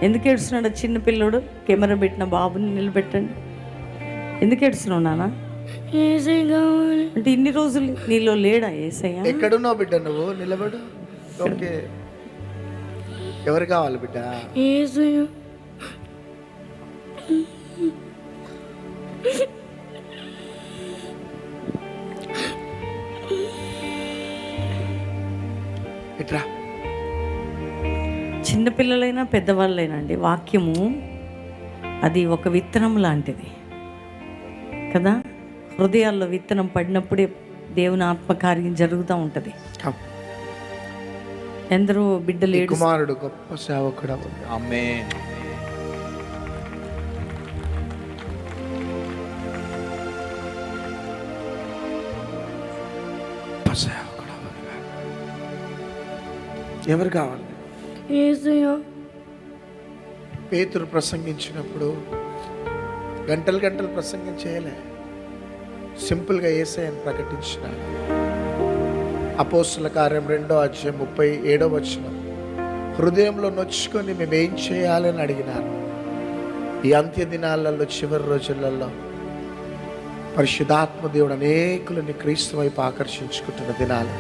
ఎందుకు ఏడుస్తున్నాడు చిన్న పిల్లోడు? కెమెరా పెట్టిన బాబుని నిలబెట్టండి. ఎందుకు ఏడుస్తున్నావు నాన్న? అంటే ఇన్ని రోజులు నీలో లేడా యేసయ్య? ఎక్కడున్నావు బిడ్డ? నువ్వు నిలబడు. ఓకే, ఎవరు కావాలి బిడ్డ? ఇట్రా. చిన్నపిల్లలైనా పెద్దవాళ్ళైనా అండి, వాక్యము అది ఒక విత్తనం లాంటిది కదా. హృదయాల్లో విత్తనం పడినప్పుడే దేవుని ఆత్మకార్యం జరుగుతూ ఉంటుంది. ఎందరో బిడ్డలు కుమారుడు గొప్ప సేవకుడు. ఆమేన్. ఎవరు కావాలి? పేతురు ప్రసంగించినప్పుడు గంటలు గంటలు ప్రసంగం చేయలే, సింపుల్గా యేసయ్యను ప్రకటించినాడు. అపోస్తుల కార్యం 2:37 హృదయంలో నొచ్చుకొని మేము ఏం చేయాలని అడిగినారు. ఈ అంత్య దినాలలో, చివరి రోజులలో పరిశుద్ధాత్మ దేవుడు అనేకులని క్రీస్తు వైపు ఆకర్షించుకుంటున్న దినాలు.